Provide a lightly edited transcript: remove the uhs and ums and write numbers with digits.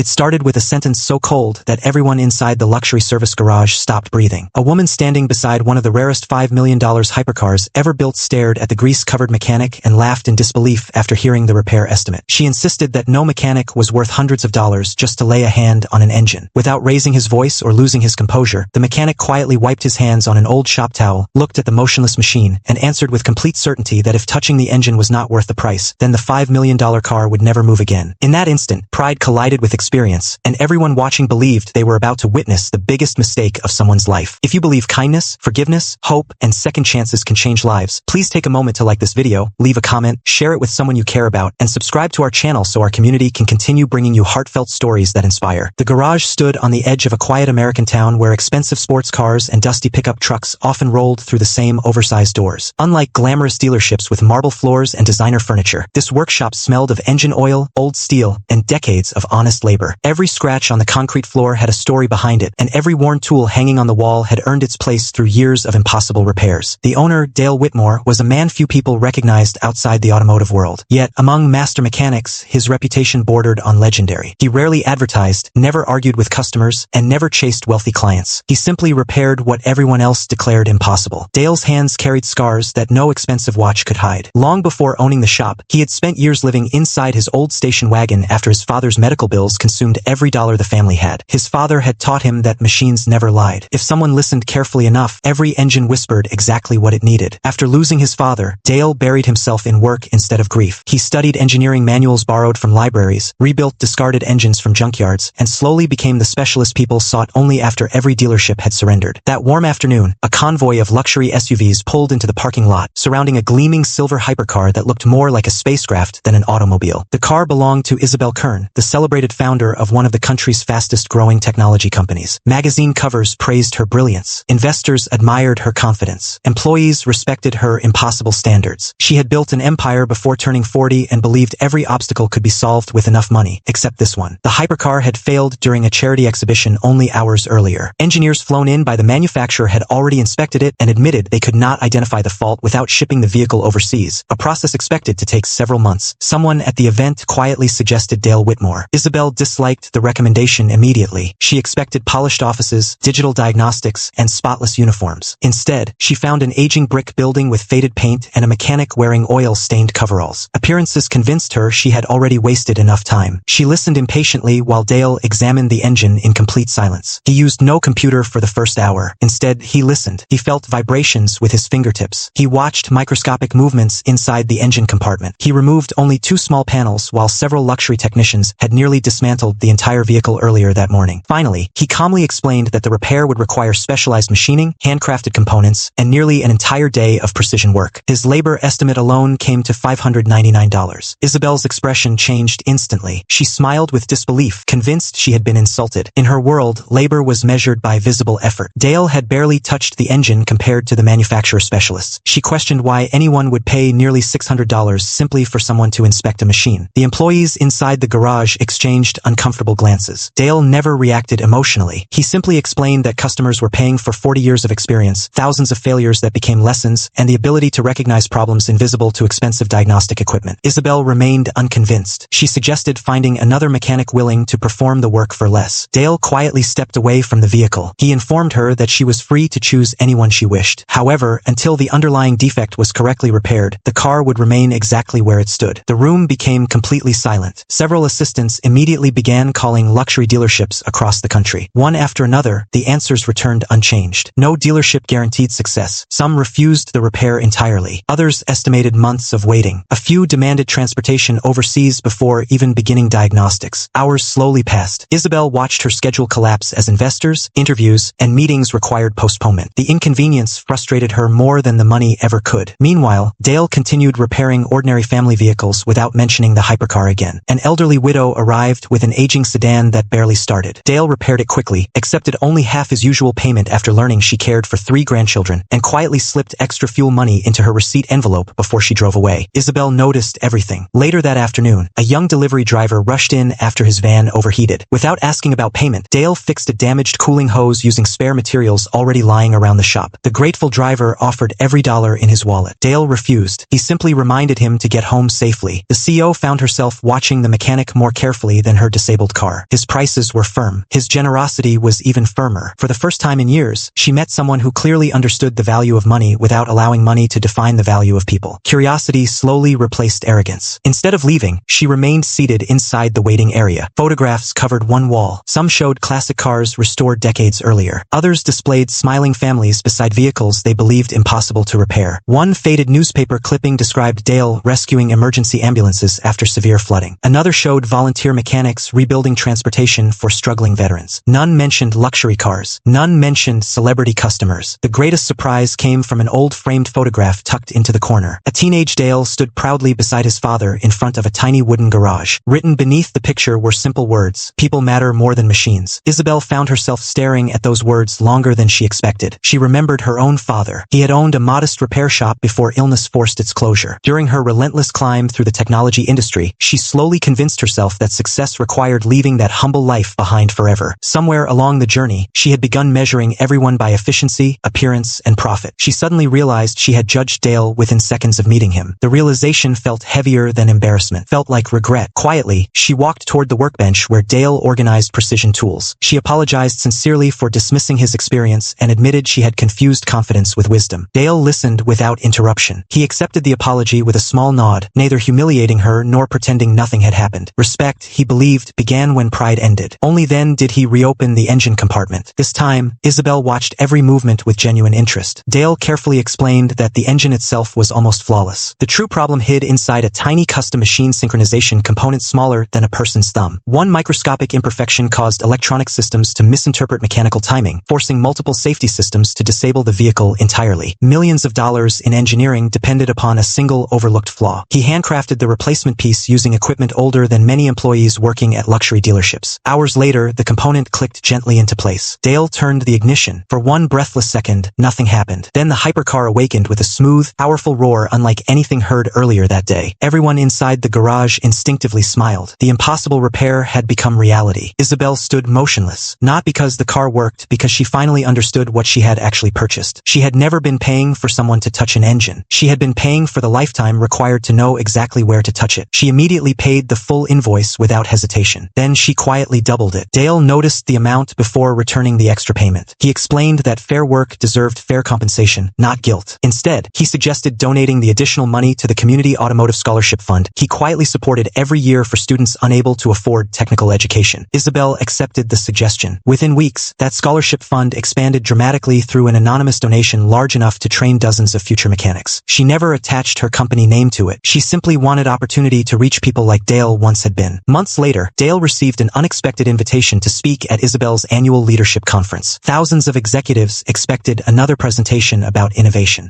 It started with a sentence so cold that everyone inside the luxury service garage stopped breathing. A woman standing beside one of the rarest $5 million hypercars ever built stared at the grease-covered mechanic and laughed in disbelief after hearing the repair estimate. She insisted that no mechanic was worth hundreds of dollars just to lay a hand on an engine. Without raising his voice or losing his composure, the mechanic quietly wiped his hands on an old shop towel, looked at the motionless machine, and answered with complete certainty that if touching the engine was not worth the price, then the $5 million car would never move again. In that instant, pride collided with experience, and everyone watching believed they were about to witness the biggest mistake of someone's life. If you believe kindness, forgiveness, hope, and second chances can change lives, please take a moment to like this video, leave a comment, share it with someone you care about, and subscribe to our channel so our community can continue bringing you heartfelt stories that inspire. The garage stood on the edge of a quiet American town where expensive sports cars and dusty pickup trucks often rolled through the same oversized doors. Unlike glamorous dealerships with marble floors and designer furniture, this workshop smelled of engine oil, old steel, and decades of honest labor. Every scratch on the concrete floor had a story behind it, and every worn tool hanging on the wall had earned its place through years of impossible repairs. The owner, Dale Whitmore, was a man few people recognized outside the automotive world. Yet, among master mechanics, his reputation bordered on legendary. He rarely advertised, never argued with customers, and never chased wealthy clients. He simply repaired what everyone else declared impossible. Dale's hands carried scars that no expensive watch could hide. Long before owning the shop, he had spent years living inside his old station wagon after his father's medical bills consumed every dollar the family had. His father had taught him that machines never lied. If someone listened carefully enough, every engine whispered exactly what it needed. After losing his father, Dale buried himself in work instead of grief. He studied engineering manuals borrowed from libraries, rebuilt discarded engines from junkyards, and slowly became the specialist people sought only after every dealership had surrendered. That warm afternoon, a convoy of luxury SUVs pulled into the parking lot, surrounding a gleaming silver hypercar that looked more like a spacecraft than an automobile. The car belonged to Isabelle Kern, the celebrated founder of one of the country's fastest-growing technology companies. Magazine covers praised her brilliance. Investors admired her confidence. Employees respected her impossible standards. She had built an empire before turning 40 and believed every obstacle could be solved with enough money, except this one. The hypercar had failed during a charity exhibition only hours earlier. Engineers flown in by the manufacturer had already inspected it and admitted they could not identify the fault without shipping the vehicle overseas, a process expected to take several months. Someone at the event quietly suggested Dale Whitmore. Isabelle disliked the recommendation immediately. She expected polished offices, digital diagnostics, and spotless uniforms. Instead, she found an aging brick building with faded paint and a mechanic wearing oil-stained coveralls. Appearances convinced her she had already wasted enough time. She listened impatiently while Dale examined the engine in complete silence. He used no computer for the first hour. Instead, he listened. He felt vibrations with his fingertips. He watched microscopic movements inside the engine compartment. He removed only 2 small panels while several luxury technicians had nearly dismantled the entire vehicle earlier that morning. Finally, he calmly explained that the repair would require specialized machining, handcrafted components, and nearly an entire day of precision work. His labor estimate alone came to $599. Isabelle's expression changed instantly. She smiled with disbelief, convinced she had been insulted. In her world, labor was measured by visible effort. Dale had barely touched the engine compared to the manufacturer specialists. She questioned why anyone would pay nearly $600 simply for someone to inspect a machine. The employees inside the garage exchanged uncomfortable glances. Dale never reacted emotionally. He simply explained that customers were paying for 40 years of experience, thousands of failures that became lessons, and the ability to recognize problems invisible to expensive diagnostic equipment. Isabelle remained unconvinced. She suggested finding another mechanic willing to perform the work for less. Dale quietly stepped away from the vehicle. He informed her that she was free to choose anyone she wished. However, until the underlying defect was correctly repaired, the car would remain exactly where it stood. The room became completely silent. Several assistants immediately began calling luxury dealerships across the country. One after another, the answers returned unchanged. No dealership guaranteed success. Some refused the repair entirely. Others estimated months of waiting. A few demanded transportation overseas before even beginning diagnostics. Hours slowly passed. Isabelle watched her schedule collapse as investors, interviews, and meetings required postponement. The inconvenience frustrated her more than the money ever could. Meanwhile, Dale continued repairing ordinary family vehicles without mentioning the hypercar again. An elderly widow arrived with an aging sedan that barely started. Dale repaired it quickly, accepted only half his usual payment after learning she cared for 3 grandchildren, and quietly slipped extra fuel money into her receipt envelope before she drove away. Isabelle noticed everything. Later that afternoon, a young delivery driver rushed in after his van overheated. Without asking about payment, Dale fixed a damaged cooling hose using spare materials already lying around the shop. The grateful driver offered every dollar in his wallet. Dale refused. He simply reminded him to get home safely. The CEO found herself watching the mechanic more carefully than her disabled car. His prices were firm. His generosity was even firmer. For the first time in years, she met someone who clearly understood the value of money without allowing money to define the value of people. Curiosity slowly replaced arrogance. Instead of leaving, she remained seated inside the waiting area. Photographs covered one wall. Some showed classic cars restored decades earlier. Others displayed smiling families beside vehicles they believed impossible to repair. One faded newspaper clipping described Dale rescuing emergency ambulances after severe flooding. Another showed volunteer mechanics rebuilding transportation for struggling veterans. None mentioned luxury cars. None mentioned celebrity customers. The greatest surprise came from an old framed photograph tucked into the corner. A teenage Dale stood proudly beside his father in front of a tiny wooden garage. Written beneath the picture were simple words: "People matter more than machines." Isabelle found herself staring at those words longer than she expected. She remembered her own father. He had owned a modest repair shop before illness forced its closure. During her relentless climb through the technology industry, she slowly convinced herself that success required leaving that humble life behind forever. Somewhere along the journey, she had begun measuring everyone by efficiency, appearance, and profit. She suddenly realized she had judged Dale within seconds of meeting him. The realization felt heavier than embarrassment, felt like regret. Quietly, she walked toward the workbench where Dale organized precision tools. She apologized sincerely for dismissing his experience and admitted she had confused confidence with wisdom. Dale listened without interruption. He accepted the apology with a small nod, neither humiliating her nor pretending nothing had happened. Respect, he believed, began when pride ended. Only then did he reopen the engine compartment. This time, Isabelle watched every movement with genuine interest. Dale carefully explained that the engine itself was almost flawless. The true problem hid inside a tiny custom machine synchronization component smaller than a person's thumb. One microscopic imperfection caused electronic systems to misinterpret mechanical timing, forcing multiple safety systems to disable the vehicle entirely. Millions of dollars in engineering depended upon a single overlooked flaw. He handcrafted the replacement piece using equipment older than many employees working at luxury dealerships. Hours later, the component clicked gently into place. Dale turned the ignition. For one breathless second, nothing happened. Then the hypercar awakened with a smooth, powerful roar unlike anything heard earlier that day. Everyone inside the garage instinctively smiled. The impossible repair had become reality. Isabelle stood motionless, not because the car worked, because she finally understood what she had actually purchased. She had never been paying for someone to touch an engine. She had been paying for the lifetime required to know exactly where to touch it. She immediately paid the full invoice without hesitation. Then she quietly doubled it. Dale noticed the amount before returning the extra payment. He explained that fair work deserved fair compensation, not guilt. Instead, he suggested donating the additional money to the Community Automotive Scholarship Fund he quietly supported every year for students unable to afford technical education. Isabelle accepted the suggestion. Within weeks, that scholarship fund expanded dramatically through an anonymous donation large enough to train dozens of future mechanics. She never attached her company name to it. She simply wanted opportunity to reach people like Dale once had been. Months later, Dale received an unexpected invitation to speak at Isabelle's annual leadership conference. Thousands of executives expected another presentation about innovation.